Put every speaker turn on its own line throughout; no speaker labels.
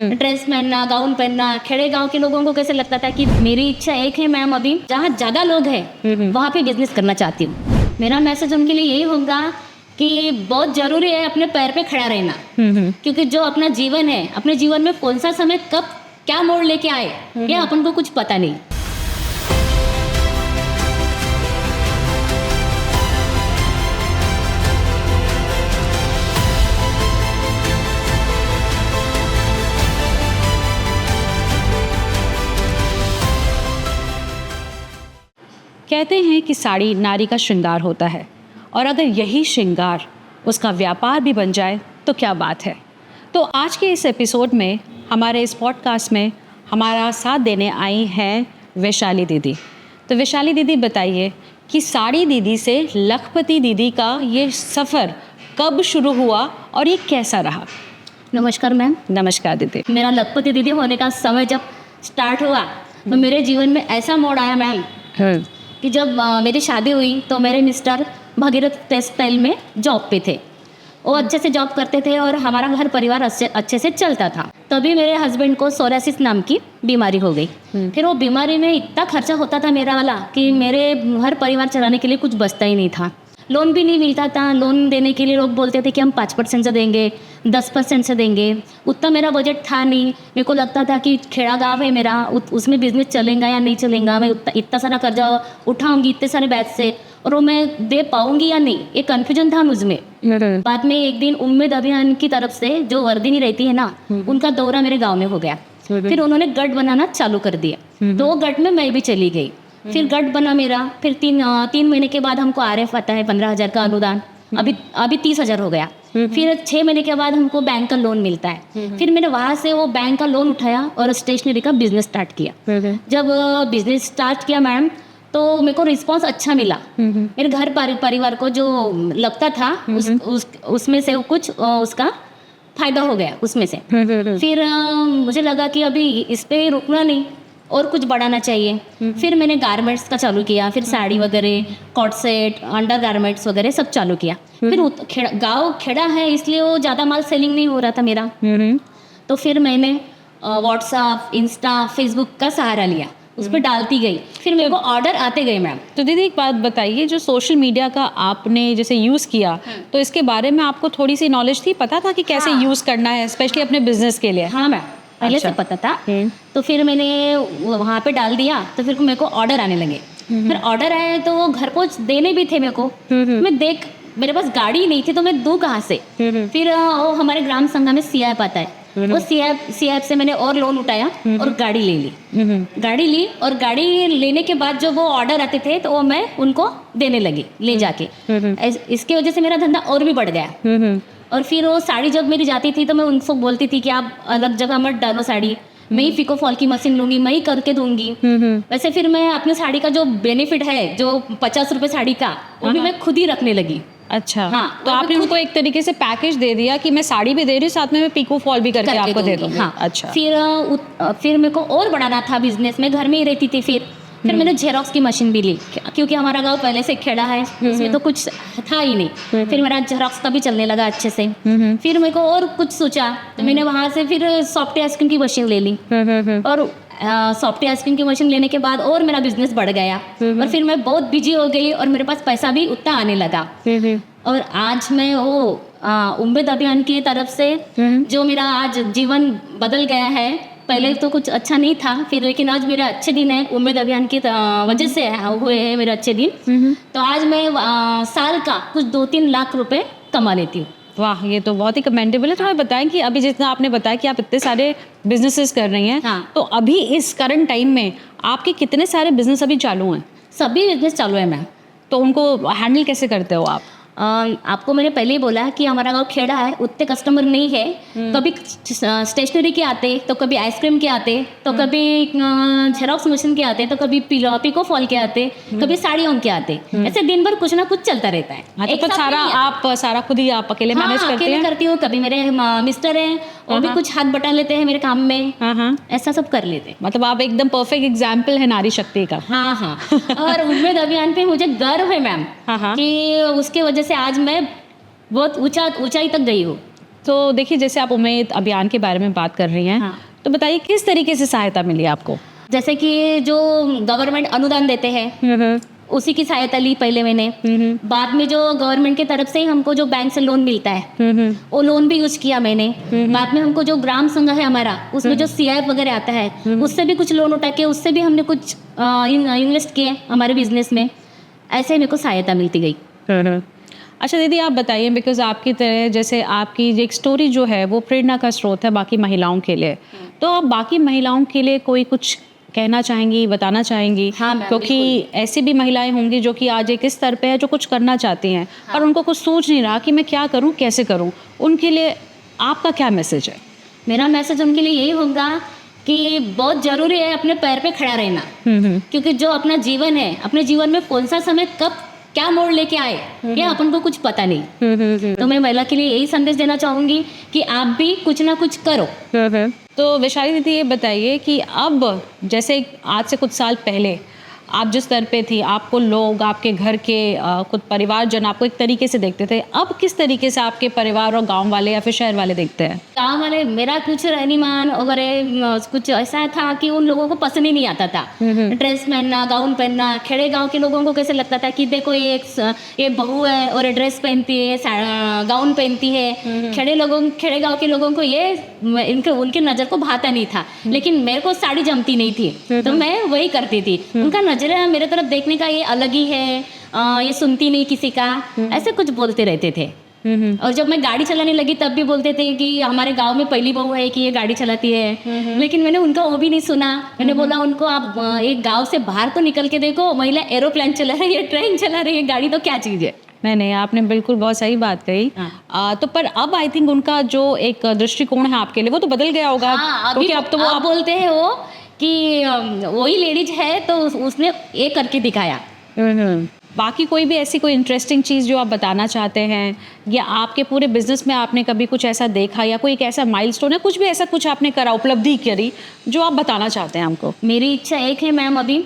Dress पहनना, gown पहनना, खेड़े गांव के लोगों को कैसे लगता था कि मेरी इच्छा एक है मैम, अभी जहाँ ज़्यादा लोग हैं वहाँ पे बिजनेस करना चाहती हूँ। मेरा मैसेज उनके लिए यही होगा कि बहुत ज़रूरी है अपने पैर पे खड़ा रहना, क्योंकि जो अपना जीवन है, अपने जीवन में कौन सा समय कब क्या मोड़ लेके आए ये अपन को कुछ पता नहीं।
कहते हैं कि साड़ी नारी का श्रृंगार होता है, और अगर यही श्रृंगार उसका व्यापार भी बन जाए तो क्या बात है। तो आज के इस एपिसोड में, हमारे इस पॉडकास्ट में हमारा साथ देने आई हैं वैशाली दीदी। तो वैशाली दीदी, बताइए कि साड़ी दीदी से लखपति दीदी का ये सफ़र कब शुरू हुआ और ये कैसा रहा।
नमस्कार मैम।
नमस्कार दीदी।
मेरा लखपति दीदी होने का समय जब स्टार्ट हुआ तो मेरे जीवन में ऐसा मोड़ आया मैम कि जब मेरी शादी हुई तो मेरे मिस्टर भगीरथ टेक्सटाइल में जॉब पे थे। वो अच्छे से जॉब करते थे और हमारा घर परिवार अच्छे से चलता था। तभी मेरे हस्बैंड को सोरासिस नाम की बीमारी हो गई। फिर वो बीमारी में इतना खर्चा होता था मेरा वाला कि मेरे घर परिवार चलाने के लिए कुछ बचता ही नहीं था। लोन भी नहीं मिलता था। लोन देने के लिए लोग बोलते थे कि हम 5% से देंगे, 10% से देंगे। उतना मेरा बजट था नहीं। मेरे को लगता था कि खेड़ा गाँव है मेरा, उसमें बिजनेस चलेगा या नहीं चलेगा, मैं इतना सारा कर्जा उठाऊंगी इतने सारे बैच से और वो मैं दे पाऊंगी या नहीं, ये कन्फ्यूजन था मुझमें। बाद में एक दिन उम्मीद अभियान की तरफ से जो वर्दिनी रहती है ना, उनका दौरा मेरे गाँव में हो गया। फिर उन्होंने गठ बनाना चालू कर दिया, तो वो गठ में मैं भी चली गई। फिर गठ बना मेरा। फिर तीन महीने के बाद हमको RF आता है 15,000 का अनुदान। अभी 30,000 हो गया। फिर 6 महीने के बाद हमको बैंक का लोन मिलता है। फिर मैंने वहाँ से वो बैंक का लोन उठाया और स्टेशनरी का बिजनेस स्टार्ट किया। जब बिजनेस स्टार्ट किया मैम, तो मेरे को रिस्पांस अच्छा मिला। मेरे घर परिवार को जो लगता था उसमें से कुछ उसका फायदा हो गया उसमें से। फिर मुझे लगा कि अभी इस पे रुकना नहीं और कुछ बढ़ाना चाहिए। फिर मैंने गारमेंट्स का चालू किया। फिर साड़ी वगैरह, कॉट सेट, अंडर गारमेंट्स वगैरह सब चालू किया। फिर गांव खेड़ा है इसलिए वो ज़्यादा माल सेलिंग नहीं हो रहा था मेरा। तो फिर मैंने व्हाट्सएप, इंस्टा, फेसबुक का सहारा लिया, उस पर डालती गई। फिर मेरे को ऑर्डर आते गए मैम।
तो दीदी एक बात बताइए, जो सोशल मीडिया का आपने जैसे यूज़ किया, तो इसके बारे में आपको थोड़ी सी नॉलेज थी, पता था कि कैसे यूज़ करना है, स्पेशली अपने बिजनेस के लिए?
हाँ मैम, पहले से पता था। तो फिर मैंने वहाँ पे डाल दिया, तो फिर मेरे को ऑर्डर आने लगे। फिर ऑर्डर आए तो वो घर को देने भी थे मेरे को। मैं मेरे पास गाड़ी नहीं थी तो मैं दूँ कहाँ से। फिर वो हमारे ग्राम संघ में CIF आता है, वो CIF से मैंने और लोन उठाया और गाड़ी ले ली। गाड़ी ली और गाड़ी लेने के बाद जो वो ऑर्डर आते थे तो वो मैं उनको देने लगी ले जाके। इसके वजह से मेरा धंधा और भी बढ़ गया। और फिर वो साड़ी जब मेरी जाती थी तो मैं उनको बोलती थी कि आप अलग जगह मत डालो साड़ी, मैं ही पिको फॉल की मशीन लूंगी, मैं ही करके दूंगी। वैसे फिर मैं अपनी साड़ी का जो बेनिफिट है, जो 50 रुपये साड़ी का, वो भी मैं खुद ही रखने लगी।
अच्छा।
हाँ,
तो आपने उनको एक तरीके से पैकेज दे दिया कि मैं साड़ी भी दे रही हूँ, साथ में मैं पिको फॉल भी करके आपको दे दूँगी।
हाँ।
अच्छा।
फिर मेरे को और बढ़ाना था बिजनेस में, घर में ही रहती थी। फिर मैंने जेरोक्स की मशीन भी ली, क्योंकि हमारा गांव पहले से खेड़ा है, उसमें तो कुछ था ही नहीं। फिर मेरा जेरोक्स का भी चलने लगा अच्छे से। फिर मेरे को और कुछ सोचा तो मैंने वहाँ से फिर सॉफ्ट आइसक्रीम की मशीन ले ली। और सॉफ्ट आइसक्रीम की मशीन लेने के बाद और मेरा बिजनेस बढ़ गया। और फिर मैं बहुत बिजी हो गई और मेरे पास पैसा भी उतना आने लगा। और आज मैं वो उम्मीद अभियान की तरफ से जो मेरा आज जीवन बदल गया है। पहले तो कुछ अच्छा नहीं था, फिर लेकिन आज मेरे अच्छे दिन है, उम्मीद अभियान की वजह से हुए हैं मेरे अच्छे दिन। तो आज मैं साल का कुछ 2-3 लाख रुपए कमा लेती हूँ।
वाह, ये तो बहुत ही कमेंडेबल है। तो हमें बताएं कि अभी जितना आपने बताया कि आप इतने सारे बिजनेसेस कर रही हैं,
हाँ।
तो अभी इस करंट टाइम में आपके कितने सारे बिजनेस अभी चालू हैं?
सभी बिजनेस चालू है मैम।
तो उनको हैंडल कैसे करते हो आप?
आपको मैंने पहले ही बोला कि हमारा गांव खेड़ा है, उतने कस्टमर नहीं है। कभी स्टेशनरी के आते, तो कभी आइसक्रीम के आते, तो कभी जेरोक्स मशीन के आते, तो कभी पिको फॉल के आते, कभी साड़ियों के आते। ऐसे दिन भर कुछ ना कुछ चलता रहता है।
तो सारा खुद ही आप अकेले मैनेज करते हैं?
करती हूँ। कभी मेरे मिस्टर हैं, वो भी कुछ हाथ बटा लेते हैं मेरे काम में। ऐसा सब कर लेते हैं।
मतलब आप एकदम परफेक्ट एग्जाम्पल है नारी शक्ति का।
हाँ। और उम्मीद अभियान पे मुझे गर्व है मैम कि उसके वजह से आज मैं बहुत ऊंचाई तक गई हूँ।
तो देखिए, जैसे आप उम्मीद अभियान के बारे में बात कर रही हैं,
हाँ।
तो बताइए किस तरीके से सहायता मिली आपको?
जैसे कि जो गवर्नमेंट अनुदान देते हैं उसी की सहायता ली पहले मैंने। बाद में जो गवर्नमेंट की तरफ से हमको जो बैंक से लोन मिलता है वो लोन भी यूज किया मैंने। बाद में हमको जो ग्राम संघ है हमारा, उसमें जो CIF वगैरह आता है उससे भी कुछ लोन उठा के उससे भी हमने कुछ इन्वेस्ट किए हमारे बिजनेस में। ऐसे मेरे को सहायता मिलती गई।
अच्छा दीदी, आप बताइए, बिकॉज आपकी तरह जैसे आपकी एक स्टोरी जो है वो प्रेरणा का स्रोत है बाकी महिलाओं के लिए, तो आप बाकी महिलाओं के लिए कोई कुछ कहना चाहेंगी, बताना चाहेंगी?
हाँ मैम,
क्योंकि ऐसी भी महिलाएं होंगी जो कि आज एक इस स्तर पे है जो कुछ करना चाहती हैं, और उनको कुछ सोच नहीं रहा कि मैं क्या करूं, कैसे करूं। उनके लिए आपका क्या मैसेज है?
मेरा मैसेज उनके लिए यही होगा कि बहुत जरूरी है अपने पैर पे खड़ा रहना। क्योंकि जो अपना जीवन है, अपने जीवन में कौन सा समय कब क्या मोड़ लेके आए ये अपन को कुछ पता नहीं। तो मैं महिला के लिए यही संदेश देना चाहूंगी कि आप भी कुछ ना कुछ करो।
तो वैशाली दीदी, ये बताइए कि अब जैसे आज से कुछ साल पहले आप जिस स्तर पे थी, आपको लोग, आपके घर के खुद परिवारजन आपको एक तरीके से देखते थे, अब किस तरीके से आपके परिवार और गांव वाले या फिर शहर वाले देखते हैं?
गाँव वाले मेरा कुछ रहनीमान वगैरह कुछ ऐसा था कि उन लोगों को पसंद ही नहीं आता था। ड्रेस पहनना, गाउन पहनना, खेड़े गांव के लोगों को कैसे लगता था कि देखो ये बहू है और ये ड्रेस पहनती है, गाउन पहनती है। खेड़े गाँव के लोगों को ये उनके नज़र को भाता नहीं था। लेकिन मेरे को साड़ी जमती नहीं थी तो मैं वही करती थी। उनका नजरिया मेरे तरफ देखने का ये अलग ही है, ये सुनती नहीं किसी का, ऐसे कुछ बोलते रहते थे। और जब मैं गाड़ी चलाने लगी तब भी बोलते थे कि हमारे गांव में पहली बहू है कि ये गाड़ी चलाती है। लेकिन मैंने उनका वो भी नहीं सुना। मैंने बोला उनको, आप एक गांव से बाहर तो निकल के देखो, महिला एरोप्लेन चला रही है, ट्रेन चला रही है, गाड़ी तो क्या चीज़ है।
नहीं, आपने बिल्कुल बहुत सही बात कही। तो पर अब आई थिंक उनका जो एक दृष्टिकोण है आपके लिए वो तो बदल गया होगा।
क्योंकि अब तो वो बोलते हैं वो कि वही लेडीज है तो उसने ये करके दिखाया।
बाकी कोई भी ऐसी कोई इंटरेस्टिंग चीज़ जो आप बताना चाहते हैं, या आपके पूरे बिजनेस में आपने कभी कुछ ऐसा देखा, या कोई एक ऐसा माइलस्टोन है, कुछ भी ऐसा कुछ आपने करा, उपलब्धि करी जो आप बताना चाहते हैं हमको?
मेरी इच्छा एक है मैम, अभी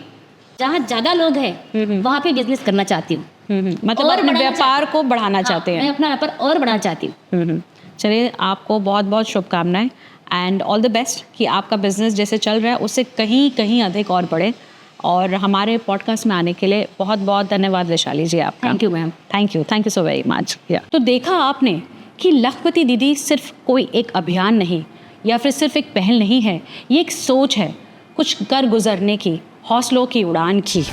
जहाँ ज़्यादा लोग हैं वहाँ पे बिजनेस करना चाहती हूँ।
मतलब अपने व्यापार को बढ़ाना चाहते हैं?
मैं अपना व्यापार और बढ़ाना चाहती हूँ।
चलिए, आपको बहुत बहुत शुभकामनाएं एंड ऑल द बेस्ट कि आपका बिजनेस जैसे चल रहा है उससे कहीं अधिक और बढ़े। और हमारे पॉडकास्ट में आने के लिए बहुत बहुत धन्यवाद वैशाली जी आपका।
Thank you ma'am.
Thank you so very much. तो देखा आपने कि लखपति दीदी सिर्फ कोई एक अभियान नहीं या फिर सिर्फ एक पहल नहीं है, ये एक सोच है कुछ कर गुजरने की, हौसलों की उड़ान की।